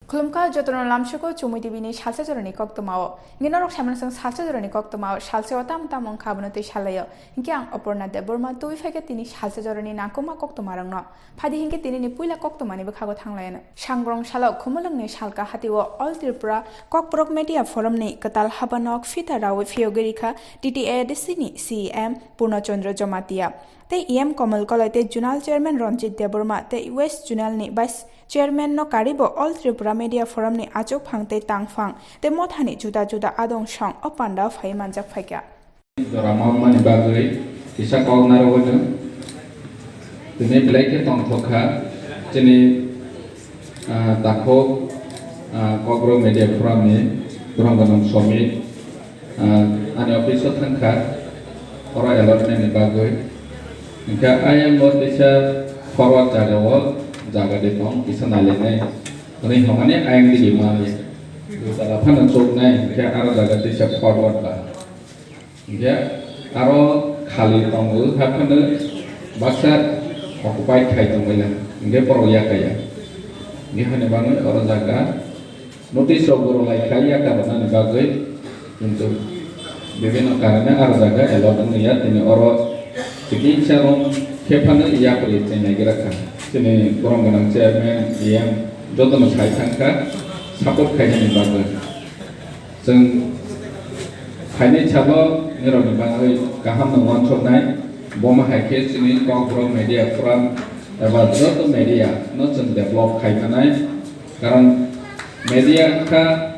Kulumka jotono lamshoko chumuti bini Salsa Jorani Koktwma nginorok samanasang Salsa Jorani Koktwma Salsa tamong khabonote shalayo hinkyang Aparna Debbarma tui feke tini Salsa Jorani nakuma Koktwma rangno phadi hinke tini ni puila Koktwma ni bakhago thanglayana sangrong salo khumulung ni salka hatiwo all Tripura Kokprok Media Forum ni katal habanok fita rawe fiogerika TTA desini CM Purnachandra Jamatia te EM Komal Kolaite Junal Chairman Ranjit Debbarma te West Junal ni Vice Chairman no karibo all Tripura Media Forum ni achok phangte tangphang te mothani juda juda adong song opanda phai manjak phaikya Debbarma mani bagui isa kognar wono tini blaike tong thokha chini dakho Kokprok Media Forum ni dronganong somi ani office thangkha ora allotment ni bagui Inka ayam buat bisa forward jaga di tong bisa nalenai. Ini hamanya ayam di lima ya. Dalam panen soknai, inka arah jaga bisa forward lah. Inka arah kali tonggu, hapana baksa occupy kai tonggulah. Inka proyek kaya. Ini hanya bangun arah jaga notice ogoro lai kaya karena bagai untuk bibina karena arah jaga allotment ya ini arah Jadi cara kepada ia boleh tanya kira-kira, jadi orang orang chairman yang jodoh mencapai tangka support kaya ni bagus. Jadi kaya cara ni orang bagai kaham dengan contohnya, boma hackers ini Kokprok Media Forum, evad jodoh media, non develop kaya mana, karena media ka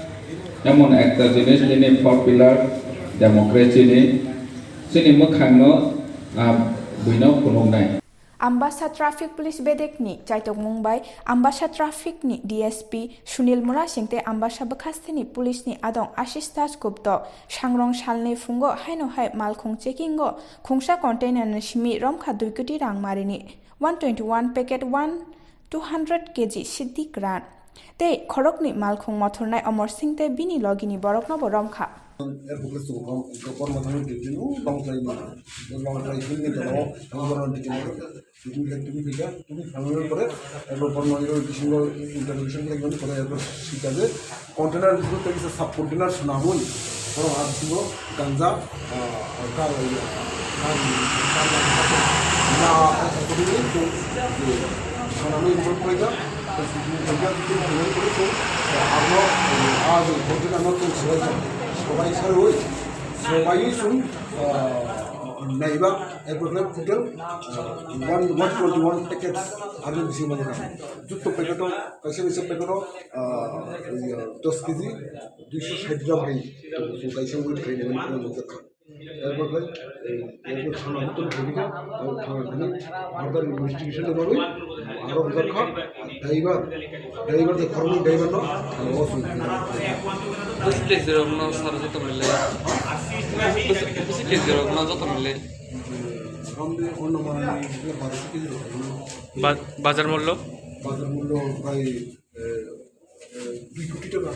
yang mon aktor jenis ini popular demokrasi ini, sini mukanya Ambasa Traffic Police Bedekni Jaitok Mumbai Ambasa Traffic ni DSP Sunil Mura Singte Ambasa Bakastini Police ni Adong Ashistas Gupto Sangrong Shalne Fungo Haino Hai Malkhung Checkingo Khungsa Container Shimi Romkha 2 Koti Rang Marini 121 packet 200 kg Siddhi Gran Te Khorokni Malkhung Mothornai Amor Singte Bini Logini Borokno Boromkha সবাই সারই সবাই শুন নাইবা এরপরে total 121 packet আগে বেশি মানে যুক্ত প্যাকেটও কাছে বেশি প্যাকেটও 10 কেজি 260 গ্রাম হয় তো কাইসে ওই খাই নেবেন এরপরে এরপর খানা মতো ভূমিকা খানা আমাদের ইনভেস্টিগেশন করবে আরও দরকার ড্রাইভার যে কর্মী ড্রাইভার না অসুবিধা বাজার মূল্য প্রায় 2 কোটি টাকা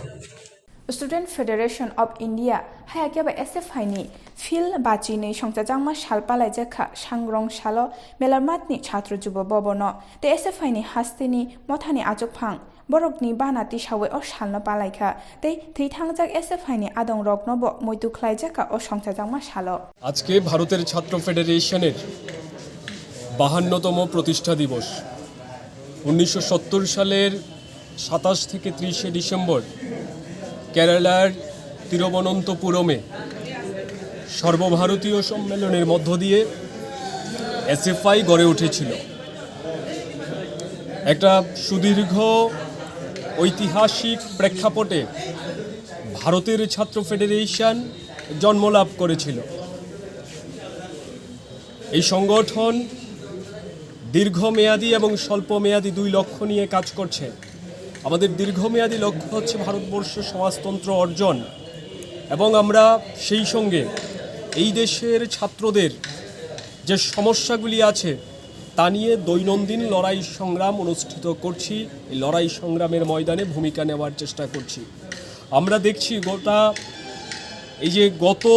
Student Federation of India hayakeba SFI ni Phil Bachi ni Songchajangma Salpalai Jakha Sangrong Salo Melarmatni Chhatro Juba Bobono te SFI ni Hastini Mothani Achokphang Borokni Banati Shawe o Salno Palaikha te Thithangjak SFI ni Adong Roknobo Moitu Khlai Jakha o Songchajangma Salo আজকে ভারতের ছাত্র ফেডারেশনের 52তম প্রতিষ্ঠা দিবস 1970 সালের 27 থেকে 30 December কেরালার তিরুবনন্তপুরমে সর্বভারতীয় সম্মেলনের মধ্য দিয়ে এসএফআই গড়ে উঠেছিল একটা সুদীর্ঘ ঐতিহাসিক প্রেক্ষাপটে ভারতের ছাত্র ফেডারেশন জন্মলাভ করেছিল এই সংগঠন দীর্ঘমেয়াদী এবং স্বল্পমেয়াদী দুই লক্ষ্য নিয়ে কাজ করছে আমাদের দীর্ঘমেয়াদী লক্ষ্য হচ্ছে ভারতবর্ষ সমাজতন্ত্র অর্জন এবং আমরা সেই সঙ্গে এই দেশের ছাত্রদের যে সমস্যাগুলি আছে তা নিয়ে দৈনন্দিন লড়াই সংগ্রাম অনুষ্ঠিত করছি এই লড়াই সংগ্রামের ময়দানে ভূমিকা নেওয়ার চেষ্টা করছি আমরা দেখছি গত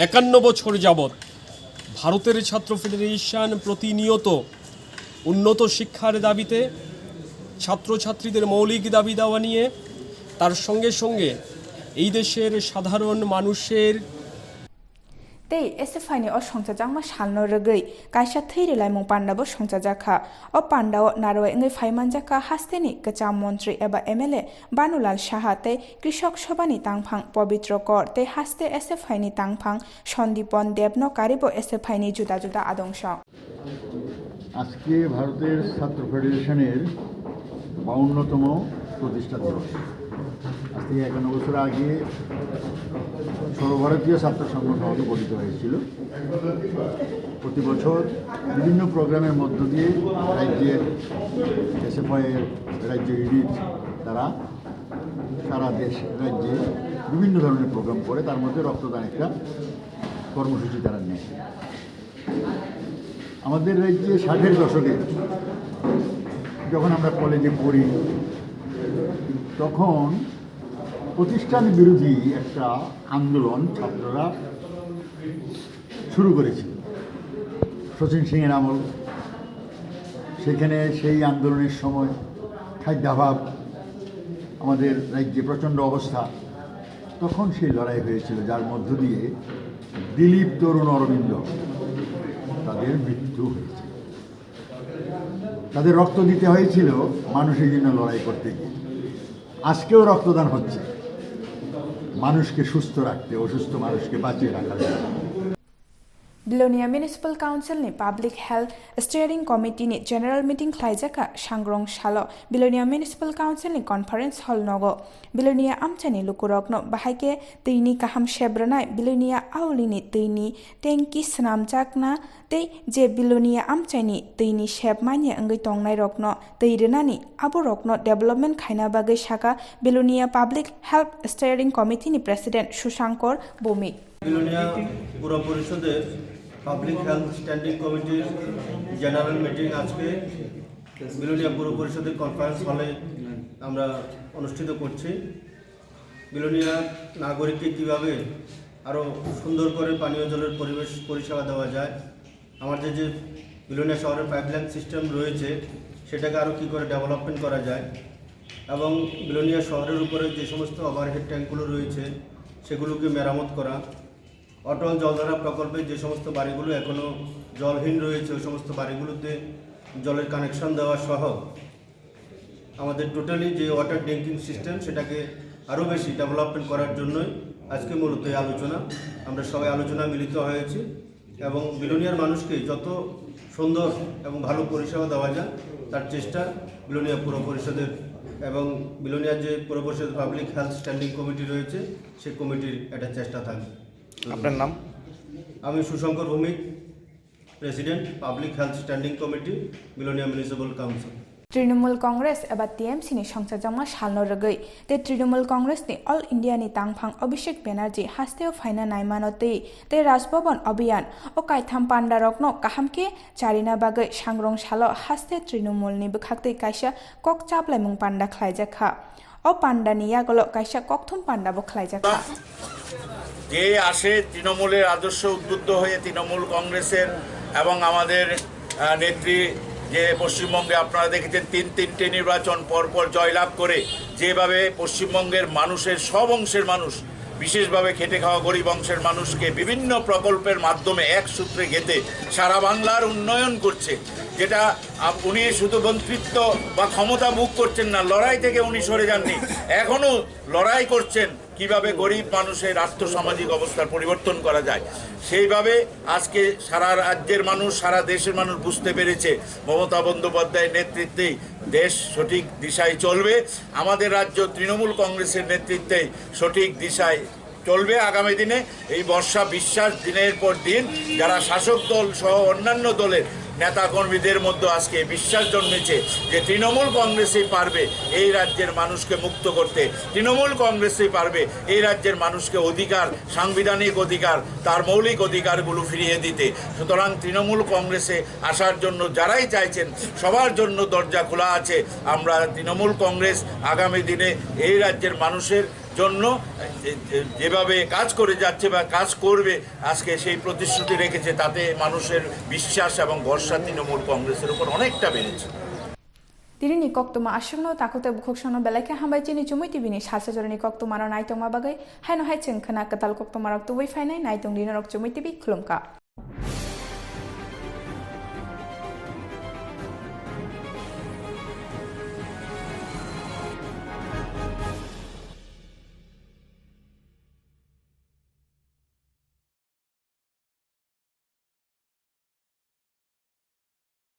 51 বছর যাবত ভারতের ছাত্র ফেডারেশন প্রতিনিয়ত উন্নত শিক্ষার দাবিতে ছাত্রছাত্রীদের মৌলিক দাবি দাওয়া নিয়ে, তার সঙ্গে সঙ্গে এই দেশের সাধারণ মানুষের tei SFI o songchajangma salno rwgui kaisa thiri laimung pandabo songchajakha o pandao naroi ngai phaimanjaka hasteni kacham mantri eba MLA Banulal Saha tei Krishok Sabhani tangphang Pabitra Kor tei haste SFI ni tangphang Sandipon Debno karibo SFI ni juda juda adongsh আজকে ভারতের ছাত্র ফেডারেশনের 52তম প্রতিষ্ঠা দিবস। আজ থেকে 51 বছর আগে সর্বভারতীয় ছাত্র সংগঠন গঠিত হয়েছিল। প্রতি বছর বিভিন্ন প্রোগ্রামের মধ্য দিয়ে রাজ্যের এসএফআইয়ের রাজ্য ইউনিট তারা সারা দেশ রাজ্যে বিভিন্ন ধরনের প্রোগ্রাম করে, তার মধ্যে রক্তদান একটা কর্মসূচি তারা নেয়। আমাদের রাজ্যে 60-এর দশকে যখন আমরা কলেজে পড়ি, তখন প্রতিষ্ঠান বিরোধী একটা আন্দোলন ছাত্ররা শুরু করেছিল শচীন সিংয়ের আমল। সেখানে সেই আন্দোলনের সময় খাদ্যাভাব, আমাদের রাজ্যে প্রচণ্ড অবস্থা, তখন সেই লড়াই হয়েছিল, যার মধ্য দিয়ে দিলীপ তরুণ অরবিন্দ তাদের মৃত্যু হয়েছে। তাদের রক্ত দিতে হয়েছিল মানুষের জন্য লড়াই করতে গিয়ে। আজকেও রক্তদান হচ্ছে মানুষকে সুস্থ রাখতে, অসুস্থ মানুষকে বাঁচিয়ে রাখার জন্য। Bilonia Municipal Council ni Public Health Steering Committee ni General Meeting khlaijaka sangrong salo Bilonia Municipal Council ni Conference Hall nogo Bilonia amchani lukurokno bahaike teini kaham sebranai Bilonia aulini teini tengki snamjakna tei je Bilonia amchani teini sebmanya angai tongnai rokno teirenani abo rokno development khaina bagai saka Bilonia Public Health Steering Committee ni President Sushankar Bomi Belonia পুর পরিষদের public health standing কমিটির general meeting আজকে বিলোনিয়া পুর পরিষদের conference হলে আমরা অনুষ্ঠিত করছি। বিলোনিয়া নাগরিককে কীভাবে আরও সুন্দর করে পানীয় জলের পরিবেশ পরিষেবা দেওয়া যায়, আমাদের যে বিলোনিয়া শহরের পাইপলাইন সিস্টেম রয়েছে সেটাকে আরও কী করে ডেভেলপমেন্ট করা যায়, এবং বিলোনিয়া শহরের উপরে যে সমস্ত ওভারহেড ট্যাঙ্কগুলো রয়েছে সেগুলোকে মেরামত করা, অটল জলধারা প্রকল্পে যে সমস্ত বাড়িগুলো এখনও জলহীন রয়েছে ওই সমস্ত বাড়িগুলোতে জলের কানেকশন দেওয়া সহ আমাদের টোটালি যে ওয়াটার ড্রিঙ্কিং সিস্টেম সেটাকে আরও বেশি ডেভেলপমেন্ট করার জন্যই আজকে মূলত এই আলোচনা। আমরা সবাই আলোচনা মিলিত হয়েছি এবং বিলোনিয়ার মানুষকে যত সুন্দর এবং ভালো পরিষেবা দেওয়া যায় তার চেষ্টা বিলোনিয়া পুর পরিষদের এবং বিলোনিয়ার যে পুর পরিষদ পাবলিক হেলথ স্ট্যান্ডিং কমিটি রয়েছে সেই কমিটির একটা চেষ্টা থাকবে। আপনার নাম? আমি Sushankar Bhowmik, president public health standing committee Belonia municipal council. Trinamool Congress eba TMC ni songchajangma salno rwgui te Trinamool Congress ni All India ni tangphang Abhishek Banerjee hasteo phaina naimano te Rajbhavan Abhiyan o kaitham panda rokno kahamke charina bagai sangrong salo haste Trinamool ni bukhaktei kaisa kok chaplaimung panda khlaijakha o panda ni yagolo kaisa Koktwma panda bo khlaijakha যে আসে তৃণমূলের আদর্শ উদ্বুদ্ধ হয়ে তৃণমূল কংগ্রেসের এবং আমাদের নেত্রী যে পশ্চিমবঙ্গে আপনারা দেখেছেন তিনটে নির্বাচন পরপর জয়লাভ করে যেভাবে পশ্চিমবঙ্গের মানুষের সব অংশের মানুষ, বিশেষভাবে খেটে খাওয়া গরিব অংশের মানুষকে বিভিন্ন প্রকল্পের মাধ্যমে এক সূত্রে গেঁথে সারা বাংলার উন্নয়ন করছে, যেটা উনি শুধু মন্ত্রিত্ব বা ক্ষমতা বুক করছেন না, লড়াই থেকে উনি সরে যাননি, এখনও লড়াই করছেন কিভাবে গরিব মানুষের আর্থসামাজিক অবস্থার পরিবর্তন করা যায়। সেইভাবে আজকে সারা রাজ্যের মানুষ, সারা দেশের মানুষ বুঝতে পেরেছে মমতা বন্দ্যোপাধ্যায়ের নেতৃত্বেই দেশ সঠিক দিশায় চলবে, আমাদের রাজ্য তৃণমূল কংগ্রেসের নেতৃত্বেই সঠিক দিশায় চলবে। আগামী দিনে এই বর্ষা বিশ্বাস দিনের পর দিন যারা শাসক দল সহ অন্যান্য দলের নেতাকর্মীদের মধ্যে আজকে বিশ্বাস জন্মেছে যে তৃণমূল কংগ্রেসই পারবে এই রাজ্যের মানুষকে মুক্ত করতে, তৃণমূল কংগ্রেসই পারবে এই রাজ্যের মানুষকে অধিকার, সাংবিধানিক অধিকার, তার মৌলিক অধিকারগুলো ফিরিয়ে দিতে। সুতরাং তৃণমূল কংগ্রেসে আসার জন্য যারাই চাইছেন সবার জন্য দরজা খোলা আছে। আমরা তৃণমূল কংগ্রেস আগামী দিনে এই রাজ্যের মানুষের জন্য যেভাবে কাজ করে যাচ্ছে বা কাজ করবে আজকে সেই প্রতিশ্রুতি রেখেছে, তাতে মানুষের বিশ্বাস এবং ভরসা তৃণমূল কংগ্রেসের উপর অনেকটা বেড়েছে। Dirini Koktwma Ashokno Takote Bukhokshono Beleke Hambaichini Chumuitibini Salsajorani Koktwma Naitong Mabagai Haino Haicheng Kana Katal Koktwma Rok Tuwi Fainai Naitung Dinarok Chumuitibi Klumka.